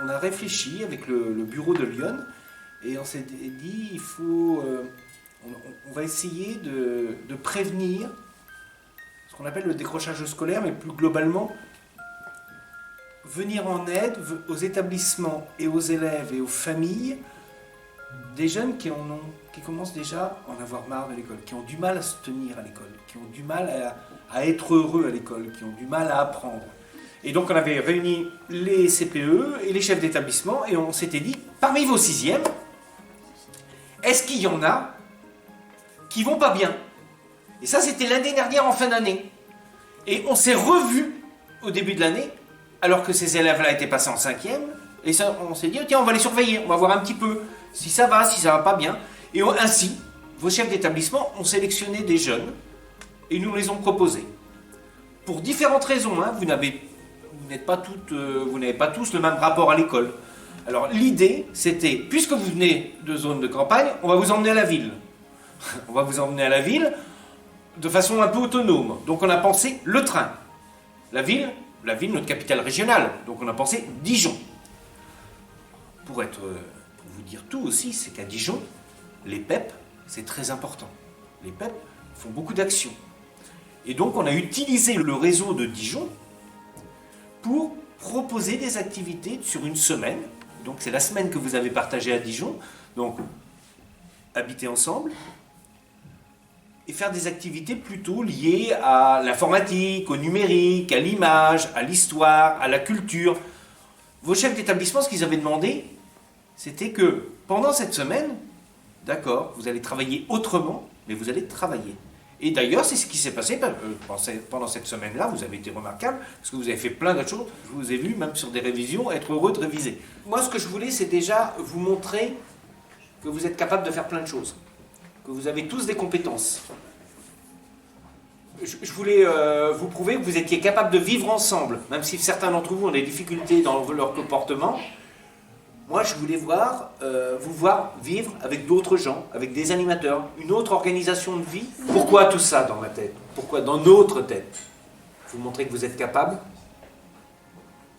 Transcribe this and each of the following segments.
on a réfléchi avec le bureau de Lyon et on s'est dit il faut, on va essayer de prévenir ce qu'on appelle le décrochage scolaire, mais plus globalement venir en aide aux établissements et aux élèves et aux familles des jeunes qui commencent déjà à en avoir marre de l'école, qui ont du mal à se tenir à l'école, qui ont du mal à être heureux à l'école, qui ont du mal à apprendre. Et donc on avait réuni les CPE et les chefs d'établissement et on s'était dit, parmi vos sixièmes, est-ce qu'il y en a qui vont pas bien? Et ça c'était l'année dernière en fin d'année. Et on s'est revus au début de l'année, alors que ces élèves-là étaient passés en cinquième, et ça, on s'est dit, tiens, on va les surveiller, on va voir un petit peu si ça va pas bien. Et ainsi, vos chefs d'établissement ont sélectionné des jeunes et nous les ont proposés. Pour différentes raisons, hein, vous n'avez pas tous le même rapport à l'école. Alors l'idée, c'était, puisque vous venez de zone de campagne, on va vous emmener à la ville. On va vous emmener à la ville de façon un peu autonome. Donc on a pensé le train. La ville, notre capitale régionale. Donc on a pensé Dijon. Pour vous dire tout aussi, c'est qu'à Dijon, les PEP, c'est très important. Les PEP font beaucoup d'actions. Et donc on a utilisé le réseau de Dijon pour proposer des activités sur une semaine. Donc c'est la semaine que vous avez partagée à Dijon. Donc habiter ensemble et faire des activités plutôt liées à l'informatique, au numérique, à l'image, à l'histoire, à la culture. Vos chefs d'établissement, ce qu'ils avaient demandé, c'était que pendant cette semaine, d'accord, vous allez travailler autrement, mais vous allez travailler. Et d'ailleurs, c'est ce qui s'est passé pendant cette semaine-là. Vous avez été remarquable, parce que vous avez fait plein d'autres choses. Je vous ai vu, même sur des révisions, être heureux de réviser. Moi, ce que je voulais, c'est déjà vous montrer que vous êtes capable de faire plein de choses, que vous avez tous des compétences. Je voulais vous prouver que vous étiez capable de vivre ensemble, même si certains d'entre vous ont des difficultés dans leur comportement. Moi, je voulais vous voir vivre avec d'autres gens, avec des animateurs, une autre organisation de vie. Pourquoi tout ça dans ma tête? Pourquoi dans notre tête? Vous montrer que vous êtes capable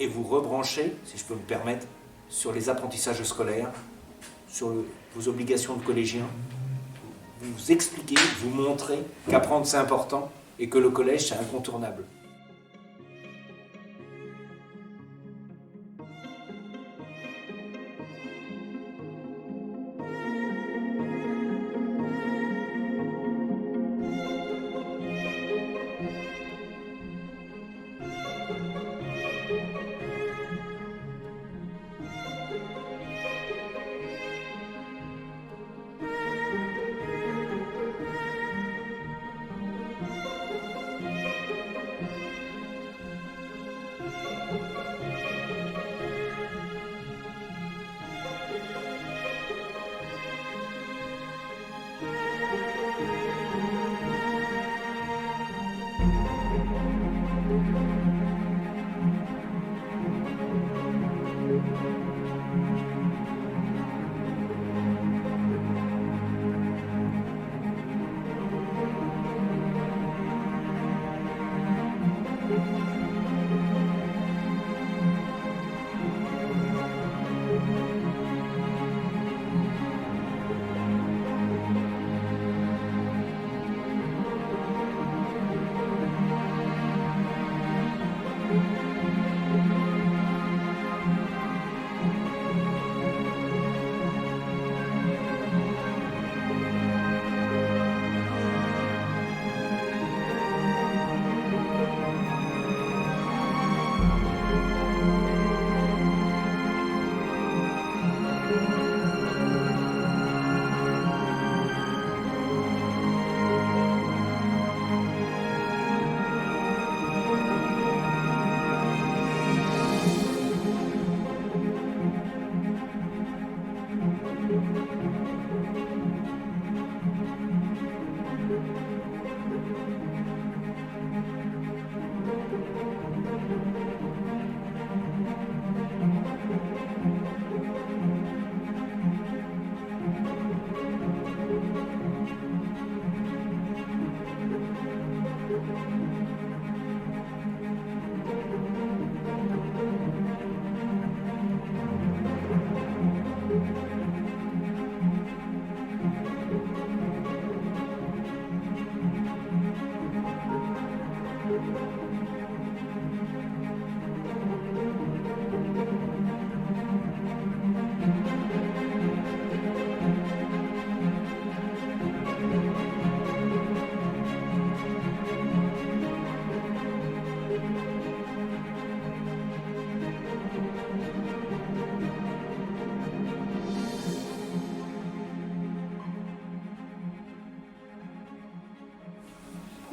et vous rebrancher, si je peux me permettre, sur les apprentissages scolaires, sur vos obligations de collégiens. Vous expliquer, vous montrer qu'apprendre c'est important et que le collège c'est incontournable.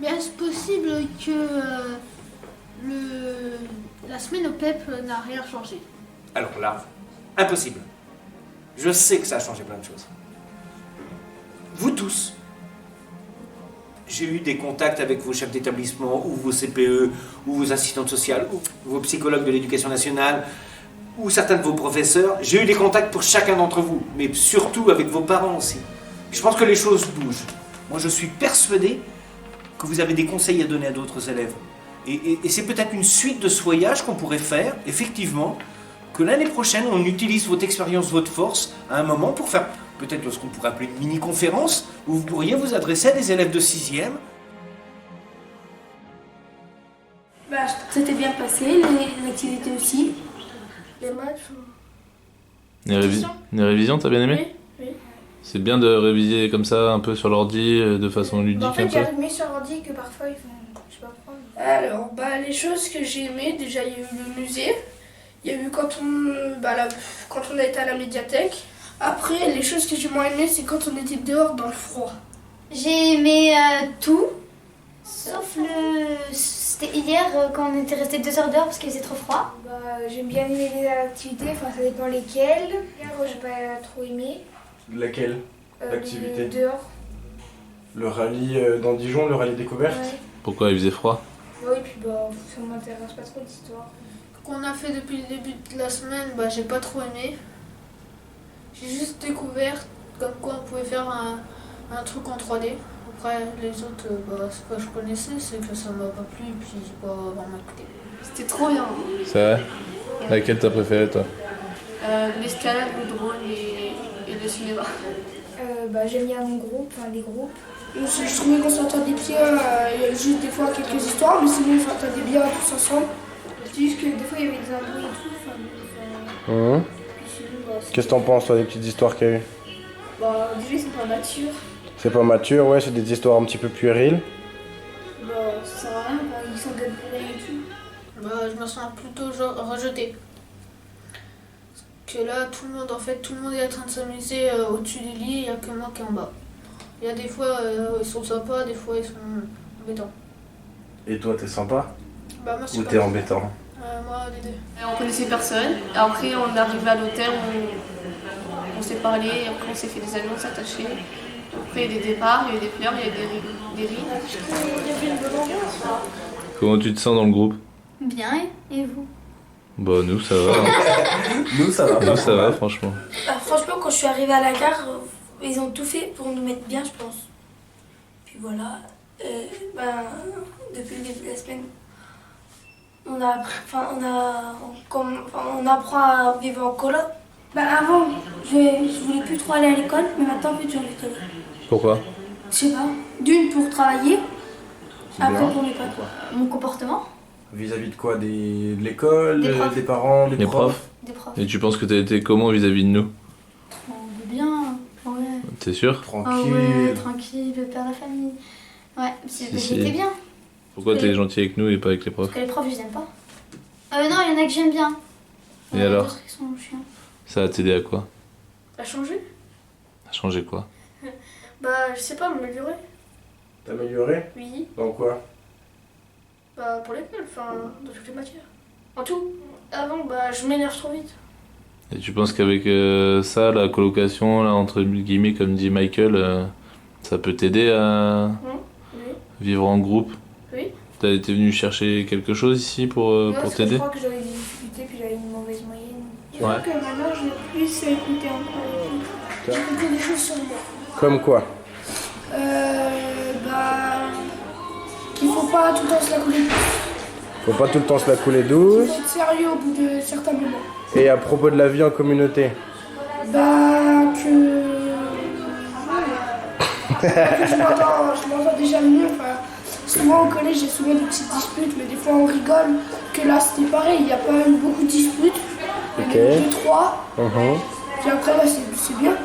Mais est-ce possible que la semaine au PEP n'a rien changé? Alors là, impossible. Je sais que ça a changé plein de choses. Vous tous, j'ai eu des contacts avec vos chefs d'établissement, ou vos CPE, ou vos assistantes sociales, ou vos psychologues de l'éducation nationale, ou certains de vos professeurs. J'ai eu des contacts pour chacun d'entre vous, mais surtout avec vos parents aussi. Je pense que les choses bougent. Moi, je suis persuadé que vous avez des conseils à donner à d'autres élèves. Et c'est peut-être une suite de ce voyage qu'on pourrait faire, effectivement, que l'année prochaine, on utilise votre expérience, votre force, à un moment pour faire peut-être ce qu'on pourrait appeler une mini-conférence, où vous pourriez vous adresser à des élèves de 6e. Bah, c'était bien passé, les activités aussi. Les matchs. Les révisions, t'as bien aimé? Oui. C'est bien de réviser comme ça, un peu sur l'ordi, de façon ludique En fait, un peu. j'arrive mieux sur l'ordi que parfois ils font. Je sais pas prendre. Alors, les choses que j'ai aimées, déjà, il y a eu le musée. Il y a eu quand on a été à la médiathèque. Après, les choses que j'ai moins aimées, c'est quand on était dehors dans le froid. J'ai aimé tout, sauf c'était hier quand on était resté 2 heures dehors parce qu'il faisait trop froid. J'aime bien aimer les activités, enfin ça dépend lesquelles. Hier, j'ai pas trop aimé. Laquelle l'activité? Dehors. Le rallye dans Dijon, le rallye découverte? Ouais. Pourquoi il faisait froid? Oui, puis ça m'intéresse pas trop l'histoire. Qu'on a fait depuis le début de la semaine, j'ai pas trop aimé. J'ai juste découvert comme quoi on pouvait faire un truc en 3D. Après les autres, ce que je connaissais, c'est que ça m'a pas plu et puis j'ai pas vraiment écouté. C'était trop bien. C'est vrai? Laquelle t'as préféré toi? L'escalade, le drone et le cinéma. J'aime bien les groupes. Je trouvais qu'on s'entendait bien, il y avait juste des fois quelques histoires, mais sinon on s'entendait bien tous ensemble. C'est juste que des fois il y avait des embrouilles et tout. Qu'est-ce que t'en penses, toi, des petites histoires qu'il y a eu? Déjà c'est pas mature. C'est pas mature, ouais, c'est des histoires un petit peu puériles. Ça sert à rien, ils s'engueulent pour rien et tout. Je me sens plutôt rejeté. Parce que là, tout le monde est en train de s'amuser au-dessus des lits, il n'y a que moi qui est en bas. Il y a des fois, ils sont sympas, des fois, ils sont embêtants. Et toi, t'es sympa? Moi, c'est Ou pas t'es ça. embêtant? Moi, les deux. On connaissait personne. Et après, on est arrivé à l'hôtel, on s'est parlé, après on s'est fait des amis, on s'est attachés. Après, il y a des départs, il y a eu des pleurs, il y a eu des rires. Il y avait une bonne ambiance. Comment tu te sens dans le groupe? Bien, et vous? Bah nous ça va. Nous, ça va. Nous ça va franchement. Franchement, quand je suis arrivée à la gare, ils ont tout fait pour nous mettre bien, je pense. Puis voilà. Depuis le début de la semaine, on apprend à vivre en coloc. Avant, je voulais plus trop aller à l'école, mais maintenant, en fait, j'ai envie d'aller. Pourquoi? Je sais pas. D'une, pour travailler. Après, bien. pour l'école. Mon comportement? Vis-à-vis de quoi? De l'école, Des profs. des parents, des Les profs? profs? Des profs. Et tu penses que t'as été comment vis-à-vis de nous? Bien, ouais. T'es sûr? Tranquille. Ah ouais, tranquille, le père de la famille. Ouais, Si. j'étais bien. Pourquoi t'es gentil avec nous et pas avec les profs? Parce que les profs, je les aime pas. Non, il y en a que j'aime bien. Et alors? D'autres qui sont chiants. Ça a t'aidé à quoi? Ça a changé? À changer quoi? Je sais pas, m'améliorer. T'améliorer? Oui. Dans quoi? Pour l'école, dans toutes les matières. En tout. Avant, je m'énerve trop vite. Et tu penses qu'avec ça, la colocation, là, entre guillemets, comme dit Michael, ça peut t'aider à Oui. vivre en groupe? Oui. T'as été venu chercher quelque chose ici pour Parce que t'aider? je crois que j'avais des difficultés, puis j'avais une mauvaise moyenne. Je Ouais. crois que maintenant, je vais plus écouter encore. J'écoute des choses sur moi. Comme quoi? Qu'il faut pas tout le temps se la couler douce. Faut pas tout le temps se la couler Il douce. faut être sérieux au bout de certains moments. Et à propos de la vie en communauté? Que je m'entends déjà mieux. Souvent au collège, j'ai souvent des petites disputes, mais des fois on rigole. Que là, c'était pareil, il n'y a pas eu beaucoup de disputes. Il y en a eu 2-3. Puis après, c'est bien.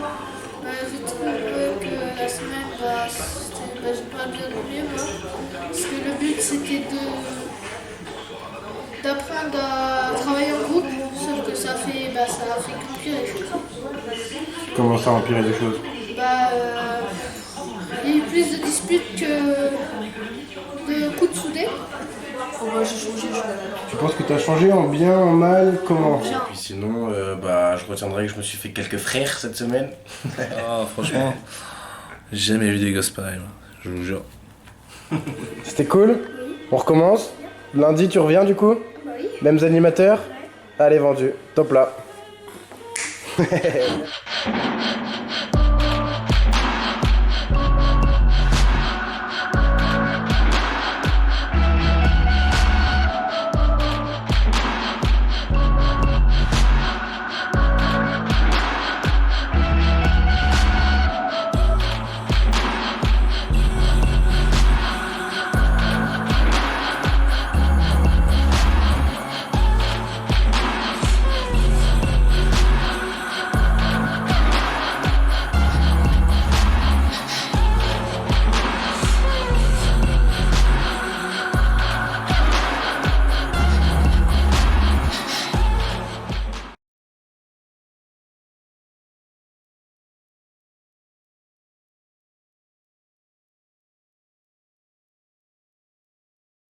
J'ai trouvé que la semaine, j'ai pas bien aimé, moi. Parce que le but, c'était d'apprendre à travailler en groupe, sauf que ça a fait qu'empirer les choses. Comment ça empirer les choses? Il y a eu plus de disputes de coude soudé. Oh, bah, j'ai changé, Tu penses que t'as changé en bien, en mal, comment? Bien. Puis sinon, je retiendrai que je me suis fait quelques frères cette semaine. Ah, franchement, j'ai jamais vu des gosses pareils, moi. Je vous jure. C'était cool? On recommence? Lundi, tu reviens du coup? Oui. Mêmes animateurs? Allez, vendu. Top là.